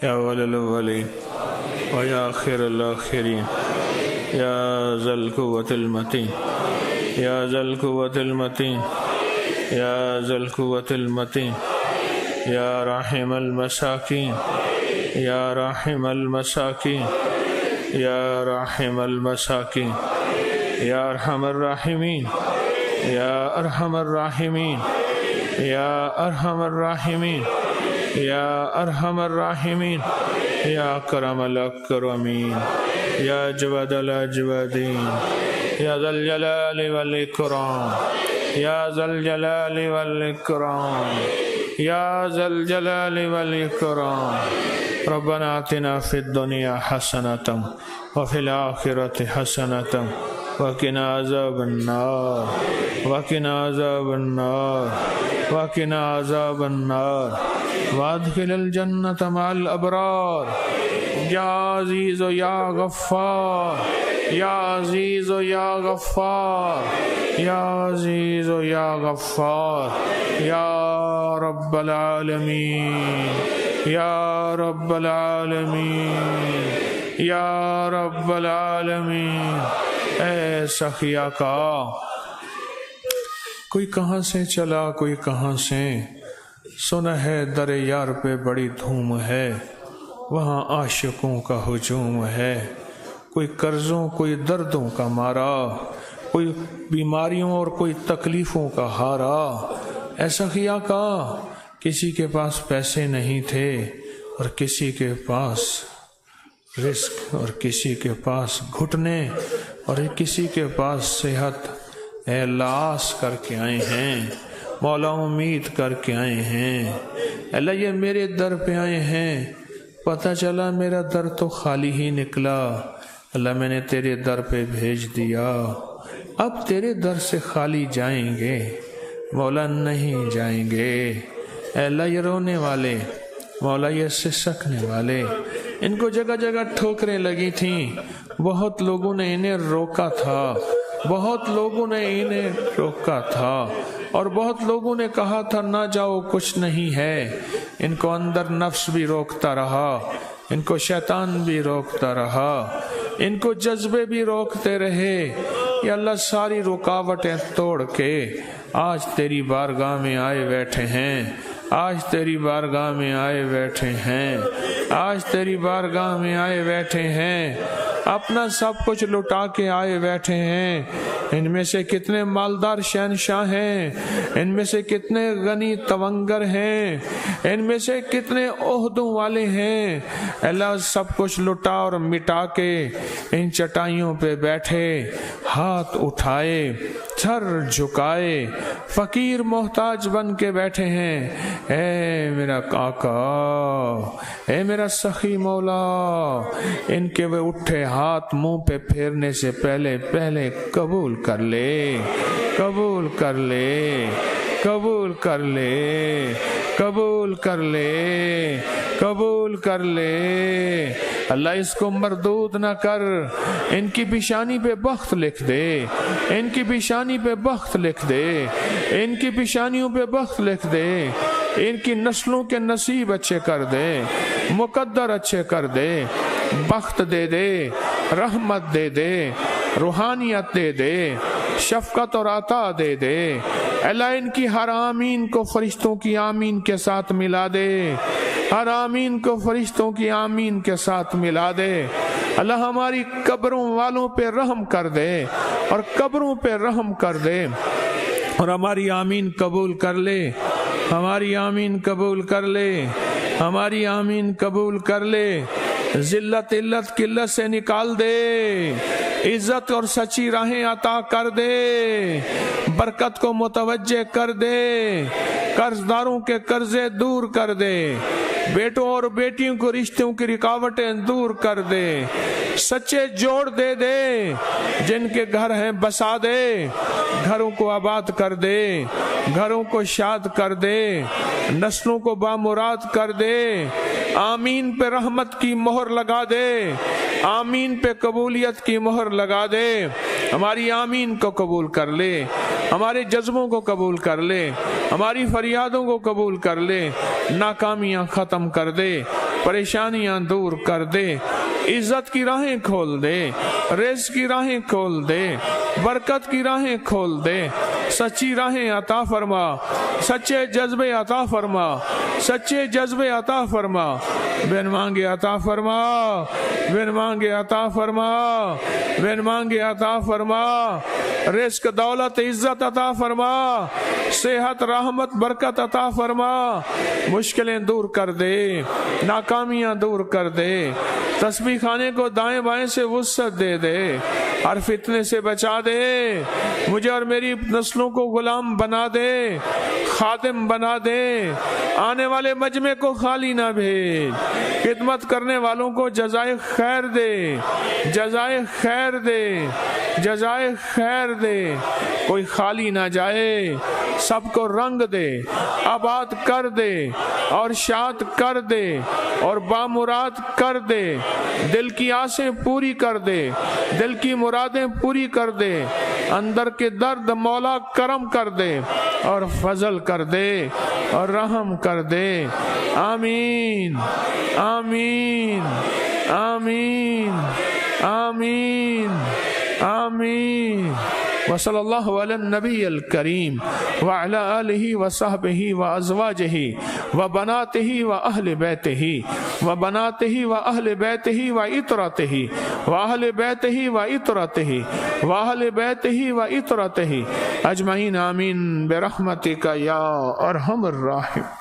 یا اول الاولین و یا آخر الاخرین یا ذا القوة المتین یا ذا القوة المتین یا ذا القوة المتین یا راحم المساکین یا راحم المساکین یا راحم المساکین یا ارحم الراحمین یا ارحم الراحمین یا ارحم الراحمین یا ارحم الراحمین یا اکرم الاکرمین یا اجود الاجودین یا ذا الجلال والاکرام یا ذا الجلال والاکرام یا ذا الجلال والاکرام ربنا آتنا فی الدنیا حسنة وفی الآخرة حسنة وقنا عذاب النار وقنا عذاب النار وقنا عذاب النار وادخل الجنة مع الأبرار یا عزیز و یا غفار یا عزیز و یا غفار یا عزیز و یا غفار یا رب العالمین یا رب العالمین یا رب العالمین۔ اے سخیا کا کوئی کہاں سے چلا کوئی کہاں سے، سنا ہے در یار پہ بڑی دھوم ہے، وہاں عاشقوں کا ہجوم ہے، کوئی قرضوں کوئی دردوں کا مارا، کوئی بیماریوں اور کوئی تکلیفوں کا ہارا۔ ایسا کیا کا کسی کے پاس پیسے نہیں تھے اور کسی کے پاس رزق اور کسی کے پاس گھٹنے اور کسی کے پاس صحت، اے اللہ آس کر کے آئے ہیں، مولا امید کر کے آئے ہیں، اللہ یہ میرے در پہ آئے ہیں، پتہ چلا میرا در تو خالی ہی نکلا، اللہ میں نے تیرے در پہ بھیج دیا، اب تیرے در سے خالی جائیں گے مولا نہیں جائیں گے۔ اے اللہ یہ رونے والے، مولا یہ سسکنے والے، ان کو جگہ جگہ ٹھوکریں لگی تھیں، بہت لوگوں نے انہیں روکا تھا، بہت لوگوں نے انہیں روکا تھا، اور بہت لوگوں نے کہا تھا نہ جاؤ کچھ نہیں ہے، ان کو اندر نفس بھی روکتا رہا، ان کو شیطان بھی روکتا رہا، ان کو جذبے بھی روکتے رہے۔ یا اللہ ساری رکاوٹیں توڑ کے آج تیری بارگاہ میں آئے بیٹھے ہیں، آج تیری بارگاہ میں آئے بیٹھے ہیں، آج تیری بارگاہ میں آئے بیٹھے ہیں، اپنا سب کچھ لٹا کے آئے بیٹھے ہیں۔ ان میں سے کتنے مالدار شہنشاہ ہیں، ان میں سے کتنے غنی تونگر ہیں، ان میں سے کتنے عہدوں والے ہیں، اللہ سب کچھ لٹا اور مٹا کے ان چٹائیوں پہ بیٹھے، ہاتھ اٹھائے، سر جھکائے، فقیر محتاج بن کے بیٹھے ہیں۔ اے میرا آقا، اے میرا سخی مولا، ان کے وہ اٹھے ہاتھ منہ پہ پھیرنے سے پہلے قبول کر لے، قبول کر لے، قبول کر لے، قبول کر لے، قبول کر لے۔ اللہ اس کو مردود نہ کر، ان کی پیشانی پہ بخت لکھ دے، ان کی پیشانی پہ بخت لکھ دے، ان کی پیشانیوں پہ بخت لکھ دے، ان کی نسلوں کے نصیب اچھے کر دے، مقدر اچھے کر دے، بخت دے دے، رحمت دے دے، روحانیت دے دے، شفقت اور عطا دے دے۔ اللہ ان کی ہر آمین کو فرشتوں کی آمین کے ساتھ ملا دے، ہر آمین کو فرشتوں کی آمین کے ساتھ ملا دے۔ اللہ ہماری قبروں والوں پہ رحم کر دے اور قبروں پہ رحم کر دے، اور ہماری آمین قبول کر لے، ہماری آمین قبول کر لے، ہماری آمین قبول کر لے۔ ذلت علت قلت سے نکال دے، عزت اور سچی راہیں عطا کر دے، برکت کو متوجہ کر دے، قرض داروں کے قرضے دور کر دے، بیٹوں اور بیٹیوں کو رشتوں کی رکاوٹیں دور کر دے، سچے جوڑ دے دے، جن کے گھر ہیں بسا دے، گھروں کو آباد کر دے، گھروں کو شاد کر دے، نسلوں کو بامراد کر دے۔ آمین پہ رحمت کی مہر لگا دے، آمین پہ قبولیت کی مہر لگا دے۔ ہماری آمین کو قبول کر لے، ہمارے جذبوں کو قبول کر لے، ہماری فریادوں کو قبول کر لے، ناکامیاں ختم کر دے، پریشانیاں دور کر دے، عزت کی راہیں کھول دے، رزق کی راہیں کھول دے، برکت کی راہیں کھول دے، سچی راہیں عطا فرما، سچے جذبے عطا فرما، سچے جذبے عطا فرما، بن مانگے عطا فرما، بن مانگے عطا فرما، بن مانگے عطا فرما، رزق دولت عزت عطا فرما، صحت رحمت برکت عطا فرما، مشکلیں دور کر دے، ناکامیاں دور کر دے، تسبیح خانے کو دائیں بائیں سے وسعت دے دے، ہر فتنے سے بچا دے، مجھے اور میری نسلوں کو غلام بنا دے، خادم بنا دے، آنے والے مجمع کو خالی نہ بھیج، خدمت کرنے والوں کو جزائے خیر دے، جزائے خیر دے، جزائے خیر دے، کوئی خالی نہ جائے، سب کو رنگ دے، آباد کر دے اور شاد کر دے اور بامراد کر دے، دل کی آسیں پوری کر دے، دل کی مرادیں پوری کر دے، اندر کے درد مولا کرم کر دے اور فضل کر دے اور رحم کر دے، آمین آمین آمین آمین آمین۔ وصلی اللہ علی النبی الکریم وعلی آلہ وصحبہ وازواجہ وبناتہ واہل بیتہ وبناتہ واہل بیتہ وعطرتہ واہل بیتہ وعطرتہ واہل بیتہ وعطرتہ اجمعین آمین برحمتک یا ارحم الراحمین۔